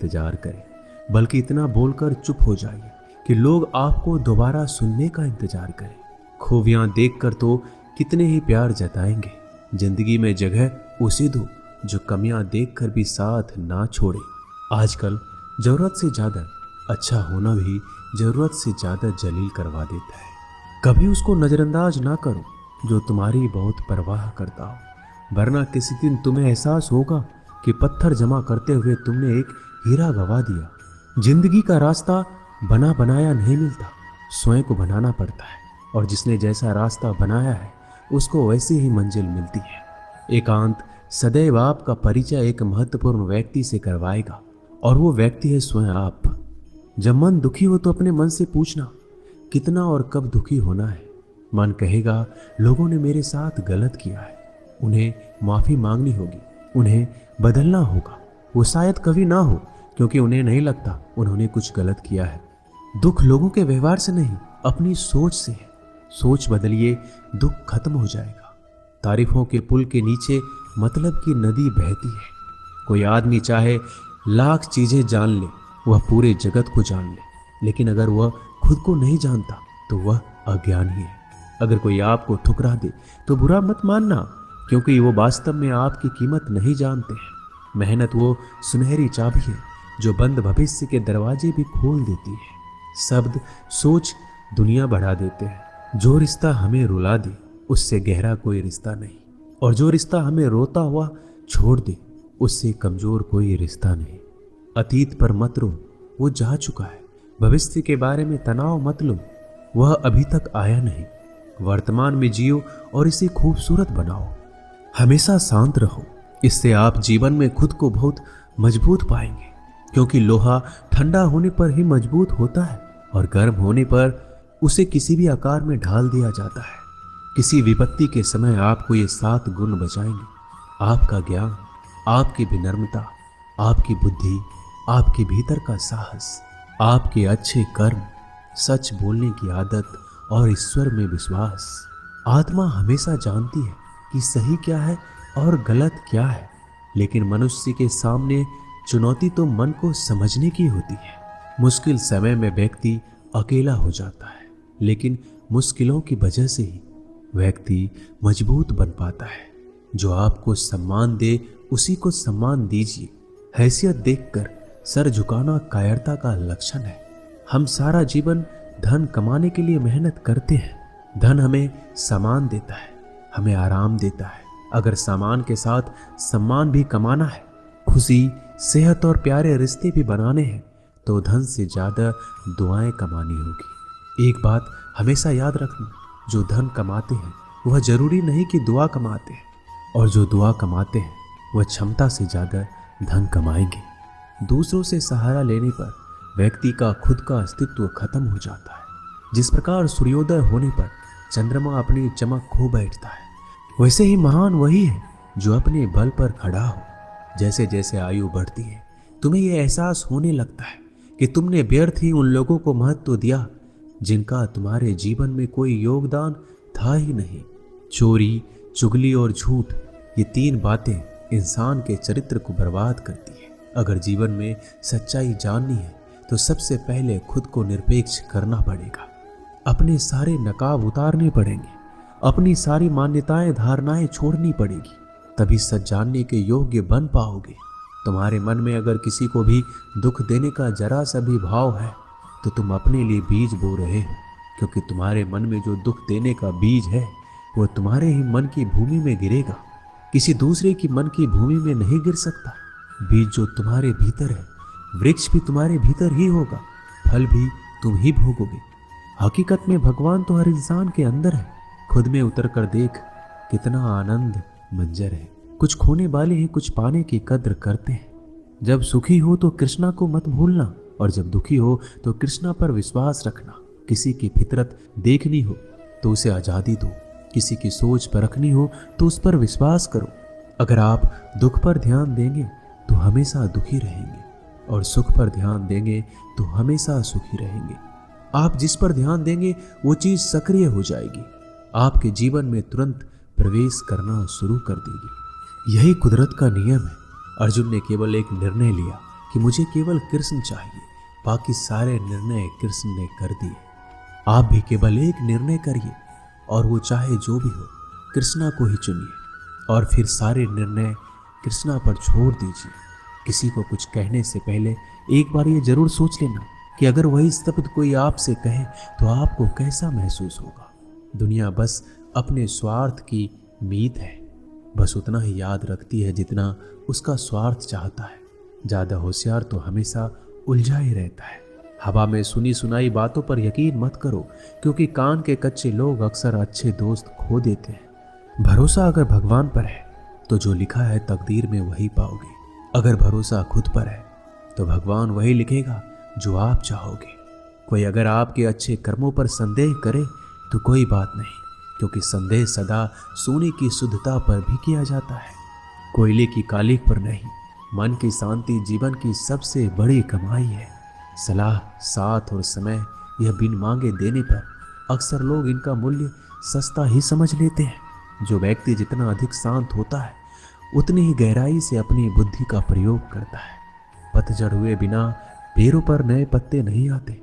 इंतजार करें, बल्कि इतना बोलकर चुप हो जाइए कि लोग आपको दोबारा सुनने का इंतजार करें। खूबियां देखकर तो कितने ही प्यार जताएंगे। जिंदगी में जगह उसे दो जो कमियां देखकर भी साथ ना छोड़े। आजकल जरूरत से ज्यादा अच्छा होना भी जरूरत से ज्यादा जलील करवा देता है। कभी उसको नजरअंदाज ना करो जो तुम्हारी बहुत परवाह करता हो, वरना किसी दिन तुम्हें एहसास होगा कि पत्थर जमा करते हुए तुमने एक हीरा गवा दिया। जिंदगी का रास्ता बना बनाया नहीं मिलता, स्वयं को बनाना पड़ता है, और जिसने जैसा रास्ता बनाया है उसको वैसी ही मंजिल मिलती है। एकांत सदैव आपका परिचय एक महत्वपूर्ण व्यक्ति से करवाएगा, और वो व्यक्ति है स्वयं आप। जब मन दुखी हो तो अपने मन से पूछना कितना और कब दुखी होना है। मन कहेगा लोगों ने मेरे साथ गलत किया है, उन्हें माफी मांगनी होगी, उन्हें बदलना होगा। वो शायद कभी ना हो, क्योंकि उन्हें नहीं लगता उन्होंने कुछ गलत किया है। दुख लोगों के व्यवहार से नहीं, अपनी सोच से है। सोच बदलिए, दुख खत्म हो जाएगा। तारीफों के पुल के नीचे मतलब की नदी बहती है। कोई आदमी चाहे लाख चीजें जान ले, वह पूरे जगत को जान ले, लेकिन अगर वह खुद को नहीं जानता तो वह अज्ञानी है। अगर कोई आपको ठुकरा दे तो बुरा मत मानना, क्योंकि वो वास्तव में आपकी कीमत नहीं जानते हैं। मेहनत वो सुनहरी चाबी है जो बंद भविष्य के दरवाजे भी खोल देती है। शब्द सोच दुनिया बढ़ा देते हैं। जो रिश्ता हमें रुला दे उससे गहरा कोई रिश्ता नहीं, और जो रिश्ता हमें रोता हुआ छोड़ दे उससे कमजोर कोई रिश्ता नहीं। अतीत पर मत रो, वो जा चुका है। भविष्य के बारे में तनाव मत लो, वह अभी तक आया नहीं। वर्तमान में जियो और इसे खूबसूरत बनाओ। हमेशा शांत रहो, इससे आप जीवन में खुद को बहुत मजबूत पाएंगे, क्योंकि लोहा ठंडा होने पर ही मजबूत होता है, और गर्म होने पर उसे किसी भी आकार में ढाल दिया जाता है। किसी विपत्ति के समय आपको ये 7 गुण बचाएंगे: आपका ज्ञान, आपकी विनम्रता, आपकी बुद्धि, आपके भीतर का साहस, आपके अच्छे कर्म, सच बोलने की आदत और ईश्वर में विश्वास। आत्मा हमेशा जानती है कि सही क्या है और गलत क्या है, लेकिन मनुष्य के सामने चुनौती तो मन को समझने की होती है। मुश्किल समय में व्यक्ति अकेला हो जाता है, लेकिन मुश्किलों की वजह से ही व्यक्ति मजबूत बन पाता है। जो आपको सम्मान दे उसी को सम्मान दीजिए। हैसियत देखकर सर झुकाना कायरता का लक्षण है। हम सारा जीवन धन कमाने के लिए मेहनत करते हैं। धन हमें सामान देता है, हमें आराम देता है। अगर सामान के साथ सम्मान भी कमाना है, खुशी, सेहत और प्यारे रिश्ते भी बनाने हैं, तो धन से ज्यादा दुआएं कमानी होगी। एक बात हमेशा याद रखना, जो धन कमाते हैं वह जरूरी नहीं कि दुआ कमाते हैं, और जो दुआ कमाते हैं वह क्षमता से ज्यादा धन कमाएंगे। दूसरों से सहारा लेने पर व्यक्ति का खुद का अस्तित्व खत्म हो जाता है। जिस प्रकार सूर्योदय होने पर चंद्रमा अपनी चमक खो बैठता है, वैसे ही महान वही है जो अपने बल पर खड़ा हो। जैसे जैसे आयु बढ़ती है, तुम्हें यह एहसास होने लगता है कि तुमने व्यर्थ ही उन लोगों को महत्व दिया जिनका तुम्हारे जीवन में कोई योगदान था ही नहीं। चोरी, चुगली और झूठ, ये 3 बातें इंसान के चरित्र को बर्बाद करती है। अगर जीवन में सच्चाई जाननी है तो सबसे पहले खुद को निरपेक्ष करना पड़ेगा। अपने सारे नकाब उतारने पड़ेंगे, अपनी सारी मान्यताएं धारणाएं छोड़नी पड़ेगी, तभी सच जानने के योग्य बन पाओगे। तुम्हारे मन में अगर किसी को भी दुख देने का जरा सा भी भाव है तो तुम अपने लिए बीज बो रहे हो, क्योंकि तुम्हारे मन में जो दुख देने का बीज है वो तुम्हारे ही मन की भूमि में गिरेगा, किसी दूसरे की मन की भूमि में नहीं गिर सकता। बीज जो तुम्हारे भीतर है, वृक्ष भी तुम्हारे भीतर ही होगा, फल भी तुम ही भोगोगे। हकीकत में भगवान तो हर इंसान के अंदर है। खुद में उतर कर देख, कितना आनंद मंजर है। कुछ खोने वाले हैं, कुछ पाने की कद्र करते हैं। जब सुखी हो तो कृष्णा को मत भूलना, और जब दुखी हो तो कृष्णा पर विश्वास रखना। किसी की फितरत देखनी हो तो उसे आज़ादी दो, किसी की सोच परखनी हो तो उस पर विश्वास करो। अगर आप दुख पर ध्यान देंगे तो हमेशा दुखी रहेंगे, और सुख पर ध्यान देंगे तो हमेशा सुखी रहेंगे। आप जिस पर ध्यान देंगे वो चीज सक्रिय हो जाएगी, आपके जीवन में तुरंत प्रवेश करना शुरू कर देगी। यही कुदरत का नियम है। अर्जुन ने केवल एक निर्णय लिया कि मुझे केवल कृष्ण चाहिए, बाकी सारे निर्णय कृष्ण ने कर दिए। आप भी केवल एक निर्णय करिए और वो चाहे जो भी हो, कृष्णा को ही चुनिए और फिर सारे निर्णय कृष्णा पर छोड़ दीजिए। किसी को कुछ कहने से पहले एक बार ये जरूर सोच लेना कि अगर वही शब्द कोई आपसे कहे तो आपको कैसा महसूस होगा। दुनिया बस अपने स्वार्थ की मीत है, बस उतना ही याद रखती है जितना उसका स्वार्थ चाहता है। ज्यादा होशियार तो हमेशा उलझा ही रहता है। हवा में सुनी सुनाई बातों पर यकीन मत करो, क्योंकि कान के कच्चे लोग अक्सर अच्छे दोस्त खो देते हैं। भरोसा अगर भगवान पर है तो जो लिखा है तकदीर में वही पाओगे। अगर भरोसा खुद पर है तो भगवान वही लिखेगा जो आप चाहोगे। कोई अगर आपके अच्छे कर्मों पर संदेह करे तो कोई बात नहीं, क्योंकि संदेह सदा सोने की शुद्धता पर भी किया जाता है, कोयले की कालिक पर नहीं। मन की शांति जीवन की सबसे बड़ी कमाई है। सलाह, साथ और समय यह बिन मांगे देने पर अक्सर लोग इनका मूल्य सस्ता ही समझ लेते हैं। जो व्यक्ति जितना अधिक शांत होता है उतनी ही गहराई से अपनी बुद्धि का प्रयोग करता है। पतझड़ हुए बिना पेड़ों पर नए पत्ते नहीं आते,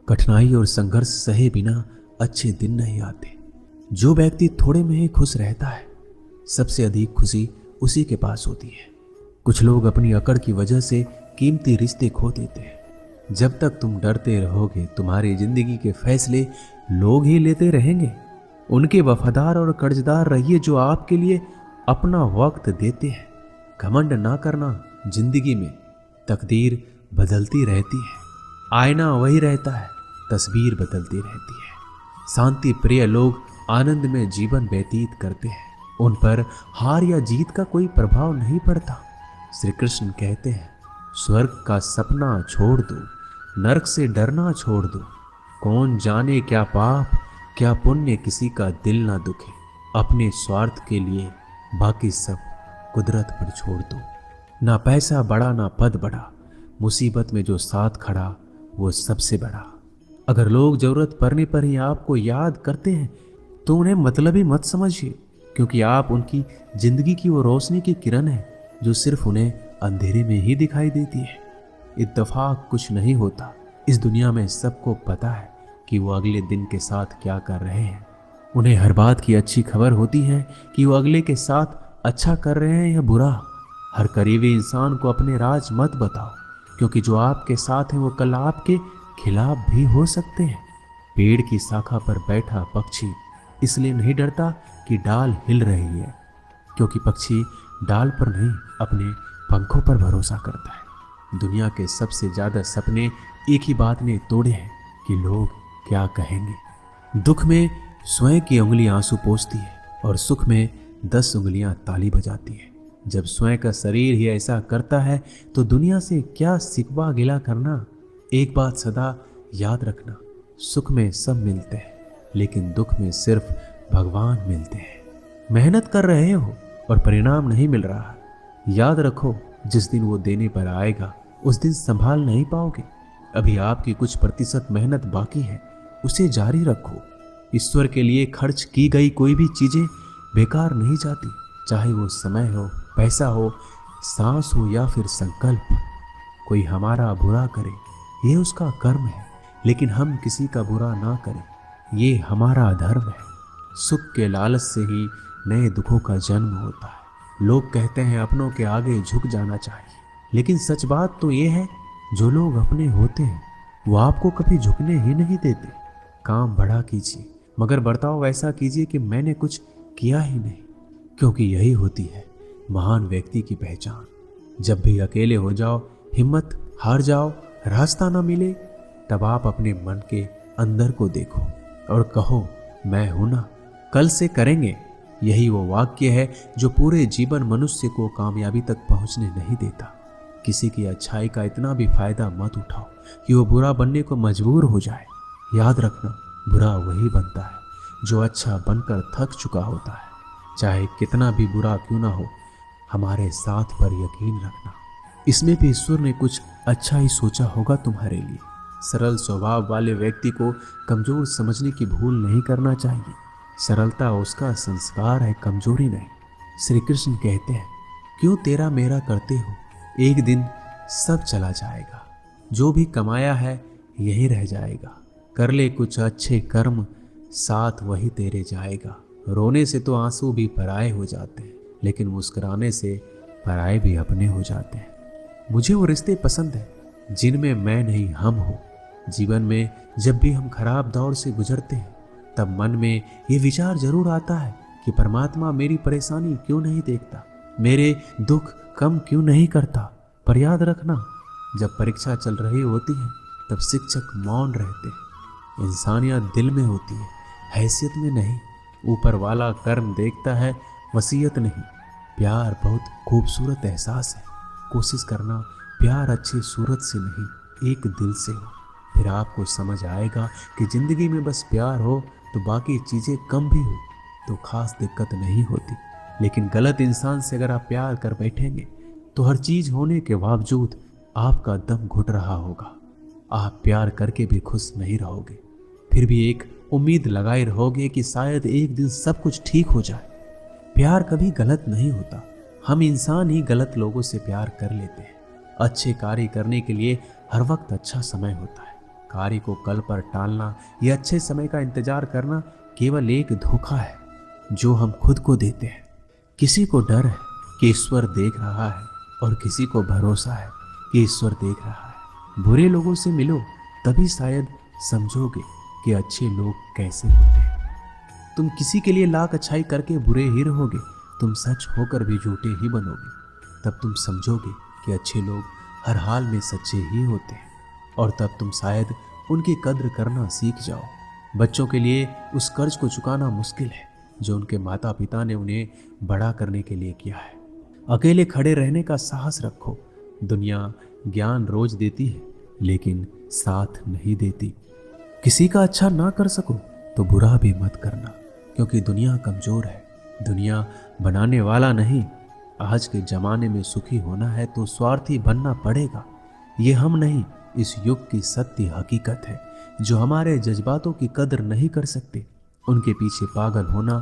कठिनाई और संघर्ष सहे बिना अच्छे दिन नहीं आते। जो व्यक्ति थोड़े में ही खुश रहता है, सबसे अधिक खुशी उसी के पास होती है। कुछ लोग अपनी अकड़ की वजह से कीमती रिश्ते खो देते हैं। जब तक तुम डरते रहोगे, तुम्हारी जिंदगी के फैसले लोग ही लेते रहेंगे। उनके वफादार और कर्जदार रहिए जो आपके लिए अपना वक्त देते हैं। घमंड ना करना, जिंदगी में तकदीर बदलती रहती है, आईना वही रहता है, तस्वीर बदलती रहती है। शांति प्रिय लोग आनंद में जीवन व्यतीत करते हैं, उन पर हार या जीत का कोई प्रभाव नहीं पड़ता। श्री कृष्ण कहते हैं, स्वर्ग का सपना छोड़ दो, नरक से डरना छोड़ दो। कौन जाने क्या पाप क्या पुण्य किसी का दिल ना दुखे। अपने स्वार्थ के लिए बाकी सब कुदरत पर छोड़ दो। ना पैसा बड़ा ना पद बड़ा, मुसीबत में जो साथ खड़ा वो सबसे बड़ा। अगर लोग जरूरत पड़ने पर ही आपको याद करते हैं तो उन्हें मतलबी मत समझिए, क्योंकि आप उनकी जिंदगी की वो रोशनी की किरण है जो सिर्फ उन्हें अंधेरे में ही दिखाई देती है। इत्तेफाक कुछ नहीं होता। इस दुनिया में सबको पता है कि वो अगले दिन के साथ क्या कर रहे हैं। उन्हें हर बात की अच्छी खबर होती है कि वो अगले के साथ अच्छा कर रहे हैं या बुरा। हर करीबी इंसान को अपने राज मत बताओ, क्योंकि जो आपके साथ हैं वो कल आपके खिलाफ भी हो सकते हैं। पेड़ की शाखा पर बैठा पक्षी इसलिए नहीं डरता कि डाल हिल रही है, क्योंकि पक्षी डाल पर नहीं अपने पंखों पर भरोसा करता है। दुनिया के सबसे ज्यादा सपने एक ही बात ने तोड़े हैं कि लोग क्या कहेंगे। दुख में स्वयं की उंगली आंसू पोंछती है और सुख में 10 उंगलियां ताली बजाती है। जब स्वयं का शरीर ही ऐसा करता है तो दुनिया से क्या सिकवा गिला करना। एक बात सदा याद रखना, सुख में सब मिलते हैं लेकिन दुख में सिर्फ भगवान मिलते हैं। मेहनत कर रहे हो और परिणाम नहीं मिल रहा, याद रखो जिस दिन वो देने पर आएगा उस दिन संभाल नहीं पाओगे। अभी आपकी कुछ प्रतिशत मेहनत बाकी है, उसे जारी रखो। ईश्वर के लिए खर्च की गई कोई भी चीजें बेकार नहीं जाती, चाहे वो समय हो, पैसा हो, सांस हो या फिर संकल्प। कोई हमारा बुरा करे ये उसका कर्म है, लेकिन हम किसी का बुरा ना करें ये हमारा धर्म है। सुख के लालच से ही नए दुखों का जन्म होता है। लोग कहते हैं अपनों के आगे झुक जाना चाहिए, लेकिन सच बात तो ये है जो लोग अपने होते हैं वो आपको कभी झुकने ही नहीं देते। काम बड़ा कीजिए मगर बर्ताव वैसा कीजिए कि मैंने कुछ किया ही नहीं, क्योंकि यही होती है महान व्यक्ति की पहचान। जब भी अकेले हो जाओ, हिम्मत हार जाओ, रास्ता ना मिले, तब आप अपने मन के अंदर को देखो और कहो मैं हूं ना, कल से करेंगे। यही वो वाक्य है जो पूरे जीवन मनुष्य को कामयाबी तक पहुंचने नहीं देता। किसी की अच्छाई का इतना भी फायदा मत उठाओ कि वो बुरा बनने को मजबूर हो जाए। याद रखना, बुरा वही बनता है जो अच्छा बनकर थक चुका होता है। चाहे कितना भी बुरा क्यों ना हो, हमारे साथ पर यकीन रखना, इसमें भी ईश्वर ने कुछ अच्छा ही सोचा होगा तुम्हारे लिए। सरल स्वभाव वाले व्यक्ति को कमजोर समझने की भूल नहीं करना चाहिए। सरलता उसका संस्कार है, कमजोरी नहीं। श्री कृष्ण कहते हैं, क्यों तेरा मेरा करते हो, एक दिन सब चला जाएगा। जो भी कमाया है यही रह जाएगा। कर ले कुछ अच्छे कर्म, साथ वही तेरे जाएगा। रोने से तो आंसू भी पराए हो जाते हैं, लेकिन मुस्कुराने से पराए भी अपने हो जाते हैं। मुझे वो रिश्ते पसंद हैं जिनमें मैं नहीं हम हो। जीवन में जब भी हम खराब दौर से गुजरते हैं, तब मन में ये विचार जरूर आता है कि परमात्मा मेरी परेशानी क्यों नहीं देखता, मेरे दुख कम क्यों नहीं करता। पर याद रखना, जब परीक्षा चल रही होती है तब शिक्षक मौन रहते हैं। इंसानियत दिल में होती है, हैसियत में नहीं। ऊपर वाला कर्म देखता है, वसीयत नहीं। प्यार बहुत खूबसूरत एहसास है। कोशिश करना प्यार अच्छी सूरत से नहीं, एक दिल से हो। फिर आपको समझ आएगा कि जिंदगी में बस प्यार हो तो बाकी चीज़ें कम भी हो तो खास दिक्कत नहीं होती। लेकिन गलत इंसान से अगर आप प्यार कर बैठेंगे तो हर चीज़ होने के बावजूद आपका दम घुट रहा होगा। आप प्यार करके भी खुश नहीं रहोगे, फिर भी एक उम्मीद लगाए रहोगे कि शायद एक दिन सब कुछ ठीक हो जाए। प्यार कभी गलत नहीं होता, हम इंसान ही गलत लोगों से प्यार कर लेते हैं। अच्छे कार्य करने के लिए हर वक्त अच्छा समय होता है। कार्य को कल पर टालना या अच्छे समय का इंतजार करना केवल एक धोखा है जो हम खुद को देते हैं। किसी को डर है कि ईश्वर देख रहा है और किसी को भरोसा है कि ईश्वर देख रहा है। बुरे लोगों से मिलो, तभी शायद समझोगे कि अच्छे लोग कैसे होते हैं। तुम किसी के लिए लाख अच्छाई करके बुरे ही रहोगे, तुम सच होकर भी झूठे ही बनोगे। तब तुम समझोगे कि अच्छे लोग हर हाल में सच्चे ही होते हैं, और तब तुम शायद उनकी कद्र करना सीख जाओ। बच्चों के लिए उस कर्ज को चुकाना मुश्किल है जो उनके माता पिता ने उन्हें बड़ा करने के लिए किया है। अकेले खड़े रहने का साहस रखो। दुनिया ज्ञान रोज देती है लेकिन साथ नहीं देती। किसी का अच्छा ना कर सको तो बुरा भी मत करना, क्योंकि दुनिया कमजोर है, दुनिया बनाने वाला नहीं। आज के जमाने में सुखी होना है तो स्वार्थी बनना पड़ेगा। ये हम नहीं, इस युग की सत्य हकीकत है। जो हमारे जज्बातों की कदर नहीं कर सकते, उनके पीछे पागल होना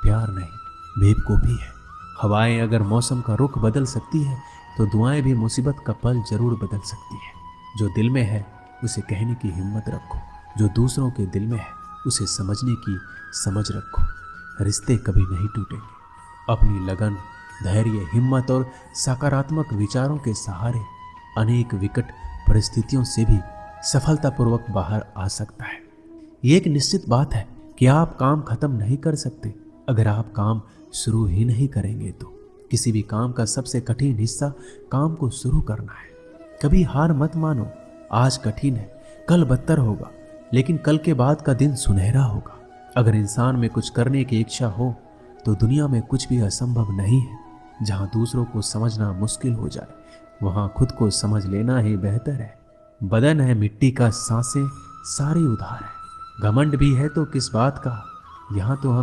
प्यार नहीं, बेवकूफ़ी है। हवाएं अगर मौसम का रुख बदल सकती है तो दुआएं भी मुसीबत का पल जरूर बदल सकती है। जो दिल में है उसे कहने की हिम्मत रखो, जो दूसरों के दिल में है उसे समझने की समझ रखो। रिश्ते कभी नहीं टूटेंगे। अपनी लगन, धैर्य, हिम्मत और सकारात्मक विचारों के सहारे अनेक विकट परिस्थितियों से भी सफलतापूर्वक बाहर आ सकता है। ये एक निश्चित बात है कि आप काम खत्म नहीं कर सकते अगर आप काम शुरू ही नहीं करेंगे। तो किसी भी काम का सबसे कठिन हिस्सा काम को शुरू करना है। कभी हार मत मानो। आज कठिन है, कल बदतर होगा, लेकिन कल के बाद का दिन सुनहरा होगा। अगर इंसान में कुछ करने की इच्छा हो तो दुनिया में कुछ भी असंभव नहीं है। जहां दूसरों को समझना मुश्किल हो जाए, वहां खुद को समझ लेना ही बेहतर है। बदन है मिट्टी का, सांसें सारी उधार है। घमंड भी है तो किस बात का, यहाँ तो हम